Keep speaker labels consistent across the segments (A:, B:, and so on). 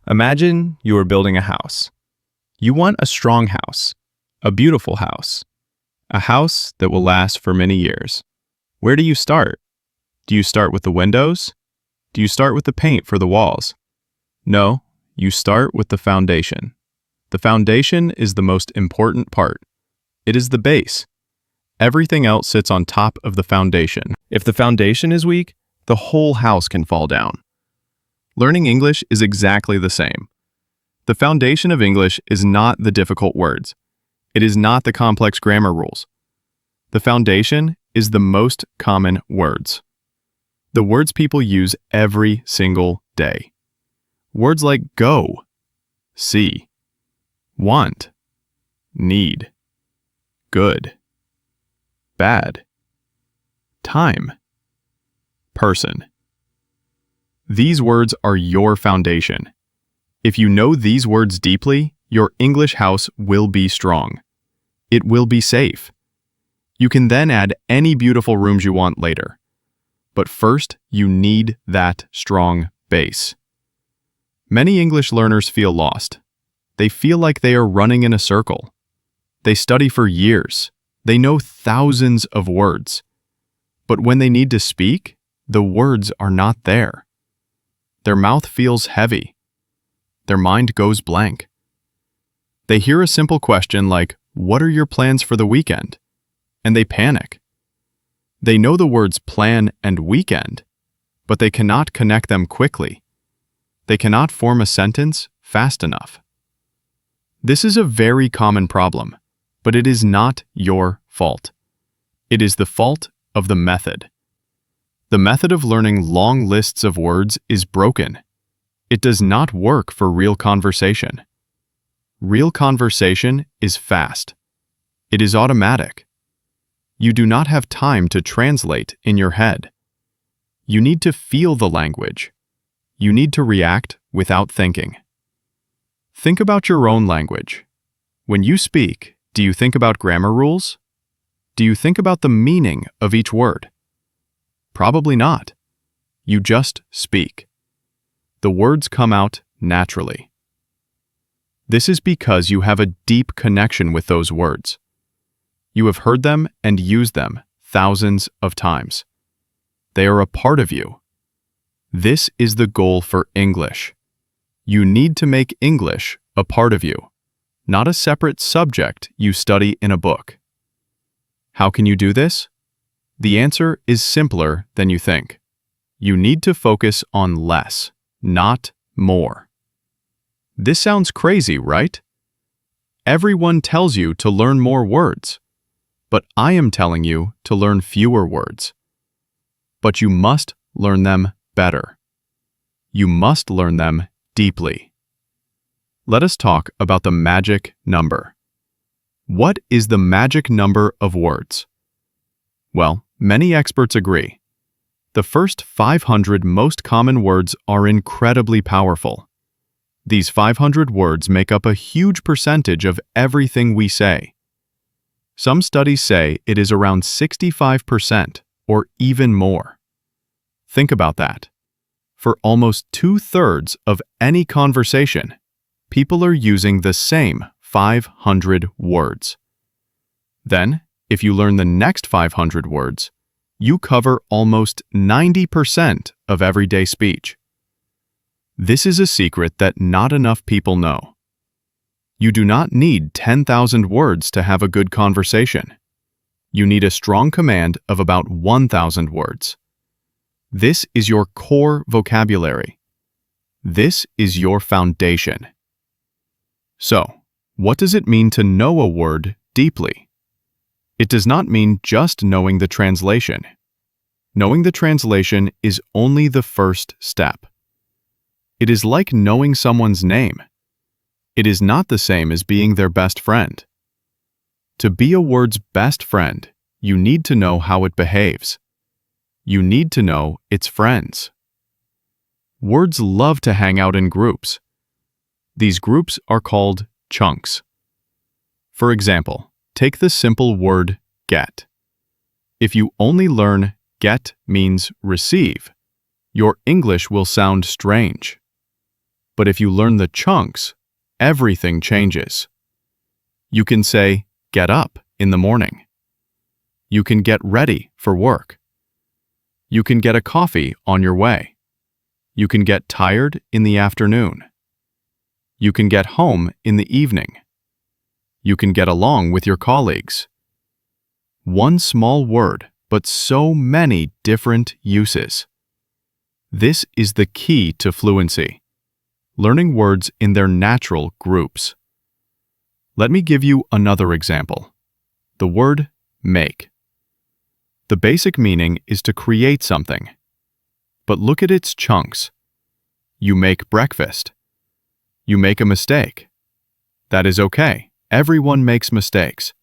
A: Imagine you are building a house. You want a strong house, a beautiful house, a house that will last for many years. Where do you start? Do you start with the windows? Do you start with the paint for the walls? No, you start with the foundation. The foundation is the most important part. It is the base. Everything else sits on top of the foundation.
B: If the foundation is weak, the whole house can fall down. Learning English is exactly the same. The foundation of English is not the difficult words. It is not the complex grammar rules. The foundation is the most common words. The words people use every single day. Words like go, see, want, need, good, bad, time, person. These words are your foundation. If you know these words deeply, your English house will be strong. It will be safe. You can then add any beautiful rooms you want later. But first, you need that strong base. Many English learners feel lost. They feel like they are running in a circle. They study for years. They know thousands of words. But when they need to speak, the words are not there. Their mouth feels heavy. Their mind goes blank. They hear a simple question like, "What are your plans for the weekend?" And they panic. They know the words plan and weekend, but they cannot connect them quickly. They cannot form a sentence fast enough. This is a very common problem, but it is not your fault. It is the fault of the method. The method of learning long lists of words is broken. It does not work for real conversation. Real conversation is fast. It is automatic. You do not have time to translate in your head. You need to feel the language. You need to react without thinking. Think about your own language. When you speak, do you think about grammar rules? Do you think about the meaning of each word? Probably not. You just speak. The words come out naturally. This is because you have a deep connection with those words. You have heard them and used them thousands of times. They are a part of you. This is the goal for English. You need to make English a part of you, not a separate subject you study in a book. How can you do this? The answer is simpler than you think. You need to focus on less, not more. This sounds crazy, right? Everyone tells you to learn more words, but I am telling you to learn fewer words. But you must learn them better. You must learn them deeply. Let us talk about the magic number. What is the magic number of words? Well, many experts agree. The first 500 most common words are incredibly powerful. These 500 words make up a huge percentage of everything we say. Some studies say it is around 65% or even more. Think about that. For almost 2/3 of any conversation, people are using the same 500 words. Then, if you learn the next 500 words, you cover almost 90% of everyday speech. This is a secret that not enough people know. You do not need 10,000 words to have a good conversation. You need a strong command of about 1,000 words. This is your core vocabulary. This is your foundation. So, what does it mean to know a word deeply? It does not mean just knowing the translation. Knowing the translation is only the first step. It is like knowing someone's name. It is not the same as being their best friend. To be a word's best friend, you need to know how it behaves. You need to know its friends. Words love to hang out in groups. These groups are called chunks. For example, take the simple word get. If you only learn get means receive, your English will sound strange. But if you learn the chunks, everything changes. You can say, get up in the morning. You can get ready for work. You can get a coffee on your way. You can get tired in the afternoon. You can get home in the evening. You can get along with your colleagues. One small word, but so many different uses. This is the key to fluency. Learning words in their natural groups. Let me give you another example. The word make. The basic meaning is to create something. But look at its chunks. You make breakfast. You make a mistake. That is okay. Everyone makes mistakes.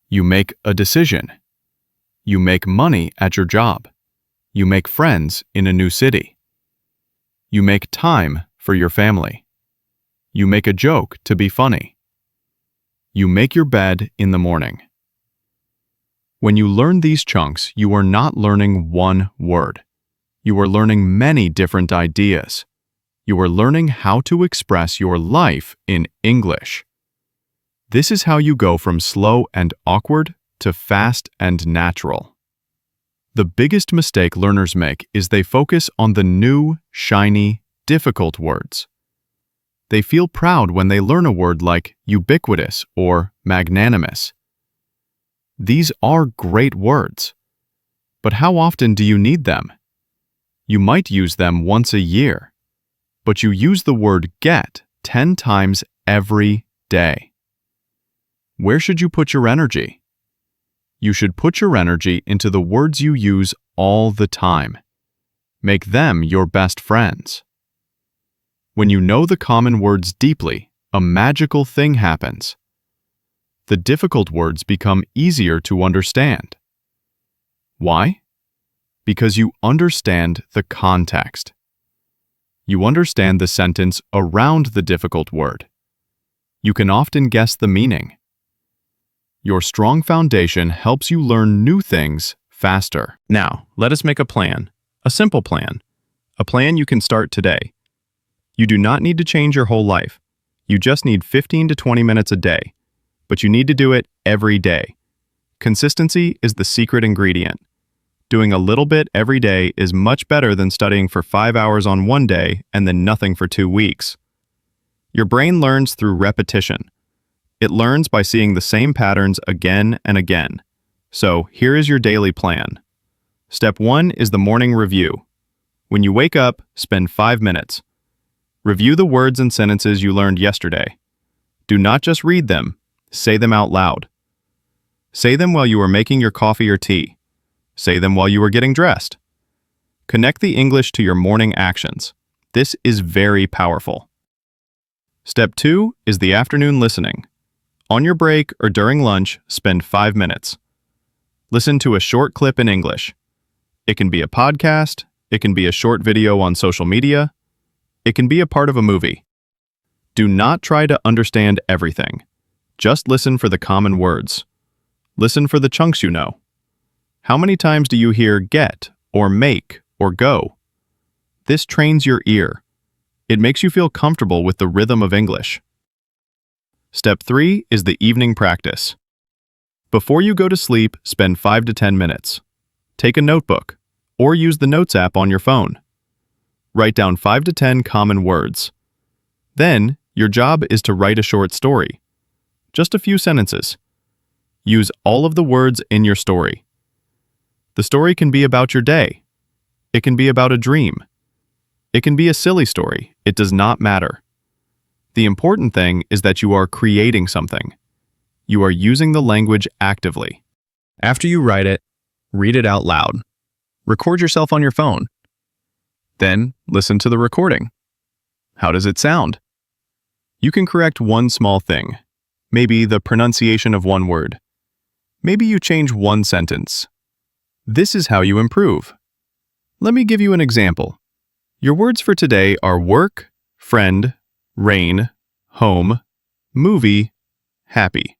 B: You make a decision. You make money at your job. You make friends in a new city. You make time for your family. You make a joke to be funny. You make your bed in the morning. When you learn these chunks, you are not learning one word. You are learning many different ideas. You are learning how to express your life in English. This is how you go from slow and awkward to fast and natural. The biggest mistake learners make is they focus on the new, shiny, difficult words. They feel proud when they learn a word like ubiquitous or magnanimous. These are great words. But how often do you need them? You might use them once a year, but you use the word get 10 times every day. Where should you put your energy? You should put your energy into the words you use all the time. Make them your best friends. When you know the common words deeply, a magical thing happens. The difficult words become easier to understand. Why? Because you understand the context. You understand the sentence around the difficult word. You can often guess the meaning. Your strong foundation helps you learn new things faster. Now, let us make a plan. A simple plan. A plan you can start today. You do not need to change your whole life. You just need 15 to 20 minutes a day. But you need to do it every day. Consistency is the secret ingredient. Doing a little bit every day is much better than studying for 5 hours on one day and then nothing for 2 weeks. Your brain learns through repetition. It learns by seeing the same patterns again and again. So here is your daily plan. Step 1 is the morning review. When you wake up, spend 5 minutes. Review the words and sentences you learned yesterday. Do not just read them, say them out loud. Say them while you are making your coffee or tea. Say them while you are getting dressed. Connect the English to your morning actions. This is very powerful. Step 2 is the afternoon listening. On your break or during lunch, spend 5 minutes. Listen to a short clip in English. It can be a podcast, it can be a short video on social media, it can be a part of a movie. Do not try to understand everything. Just listen for the common words. Listen for the chunks you know. How many times do you hear get, or make, or go? This trains your ear. It makes you feel comfortable with the rhythm of English. Step 3 is the evening practice. Before you go to sleep, spend 5 to 10 minutes. Take a notebook, or use the Notes app on your phone. Write down 5 to 10 common words. Then, your job is to write a short story. Just a few sentences. Use all of the words in your story. The story can be about your day. It can be about a dream. It can be a silly story. It does not matter. The important thing is that you are creating something. You are using the language actively. After you write it, read it out loud. Record yourself on your phone. Then, listen to the recording. How does it sound? You can correct one small thing. Maybe the pronunciation of one word. Maybe you change one sentence. This is how you improve. Let me give you an example. Your words for today are work, friend, rain, home, movie, happy.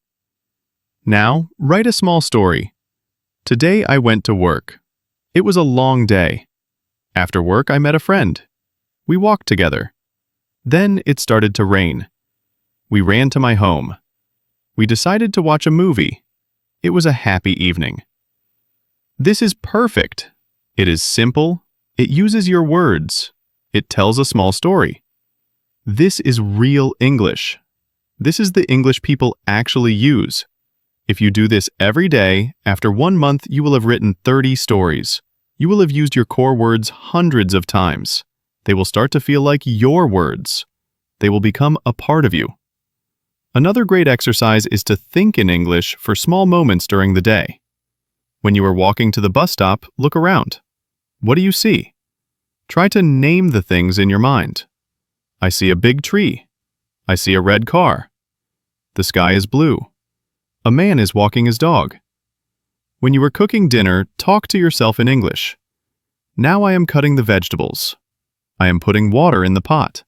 B: Now, write a small story. Today I went to work. It was a long day. After work, I met a friend. We walked together. Then it started to rain. We ran to my home. We decided to watch a movie. It was a happy evening. This is perfect. It is simple. It uses your words. It tells a small story. This is real English. This is the English people actually use. If you do this every day, after 1 month you will have written 30 stories. You will have used your core words hundreds of times. They will start to feel like your words. They will become a part of you. Another great exercise is to think in English for small moments during the day. When you are walking to the bus stop, look around. What do you see? Try to name the things in your mind. I see a big tree. I see a red car. The sky is blue. A man is walking his dog. When you are cooking dinner, talk to yourself in English. Now I am cutting the vegetables. I am putting water in the pot.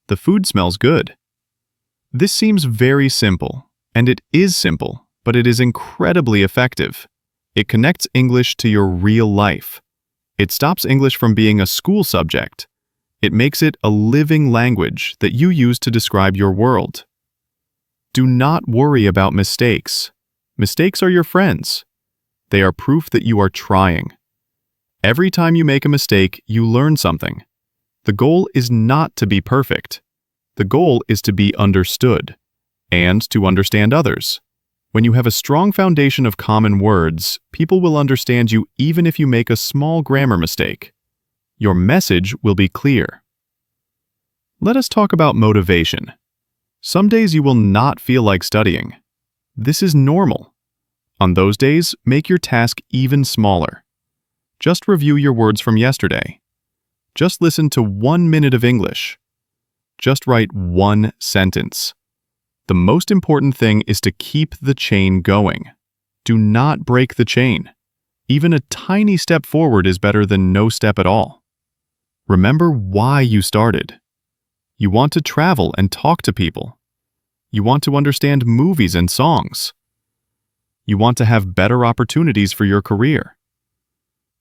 B: The food smells good. This seems very simple, and it is simple, but it is incredibly effective. It connects English to your real life. It stops English from being a school subject. It makes it a living language that you use to describe your world. Do not worry about mistakes. Mistakes are your friends. They are proof that you are trying. Every time you make a mistake, you learn something. The goal is not to be perfect. The goal is to be understood and to understand others. When you have a strong foundation of common words, people will understand you even if you make a small grammar mistake. Your message will be clear. Let us talk about motivation. Some days you will not feel like studying. This is normal. On those days, make your task even smaller. Just review your words from yesterday. Just listen to 1 minute of English. Just write 1 sentence. The most important thing is to keep the chain going. Do not break the chain. Even a tiny step forward is better than no step at all. Remember why you started. You want to travel and talk to people. You want to understand movies and songs. You want to have better opportunities for your career.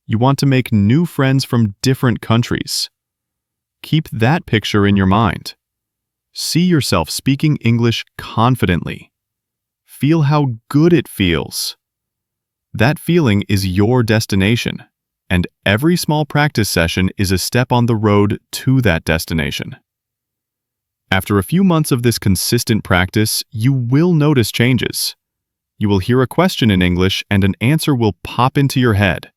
B: You want to make new friends from different countries. Keep that picture in your mind. See yourself speaking English confidently. Feel how good it feels. That feeling is your destination, and every small practice session is a step on the road to that destination. After a few months of this consistent practice, you will notice changes. You will hear a question in English and an answer will pop into your head.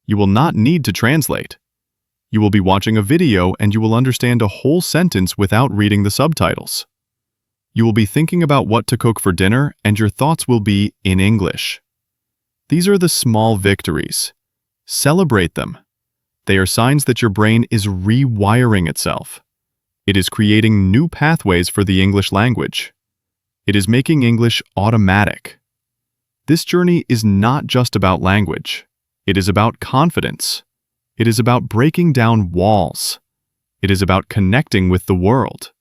B: You will not need to translate. You will be watching a video and you will understand a whole sentence without reading the subtitles. You will be thinking about what to cook for dinner and your thoughts will be in English. These are the small victories. Celebrate them. They are signs that your brain is rewiring itself. It is creating new pathways for the English language. It is making English automatic. This journey is not just about language. It is about confidence. It is about breaking down walls. It is about connecting with the world.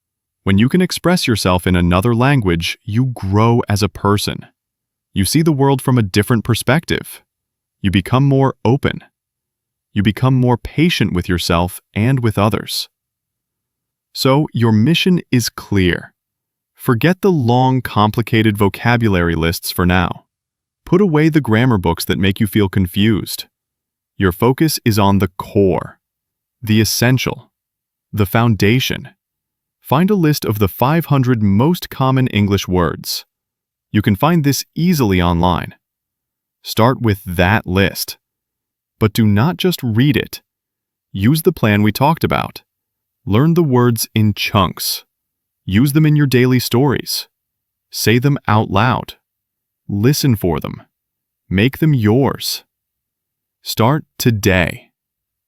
B: When you can express yourself in another language, you grow as a person. You see the world from a different perspective. You become more open. You become more patient with yourself and with others. So, your mission is clear. Forget the long, complicated vocabulary lists for now. Put away the grammar books that make you feel confused. Your focus is on the core, the essential, the foundation. Find a list of the 500 most common English words. You can find this easily online. Start with that list. But do not just read it. Use the plan we talked about. Learn the words in chunks. Use them in your daily stories. Say them out loud. Listen for them. Make them yours. Start today.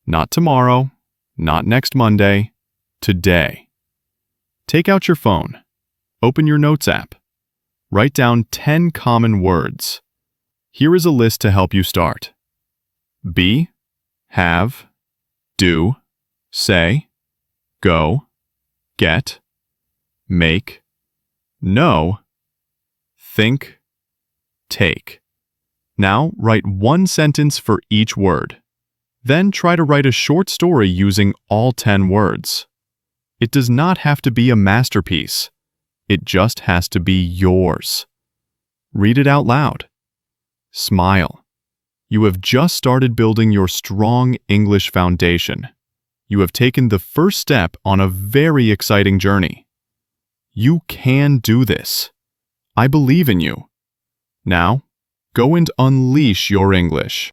B: Not tomorrow, not next Monday, today. Take out your phone. Open your notes app. Write down 10 common words. Here is a list to help you start. Be, have, do, say, go, get, make, know, think, take. Now write 1 sentence for each word. Then try to write a short story using all 10 words. It does not have to be a masterpiece. It just has to be yours. Read it out loud. Smile. You have just started building your strong English foundation. You have taken the first step on a very exciting journey. You can do this. I believe in you. Now, go and unleash your English.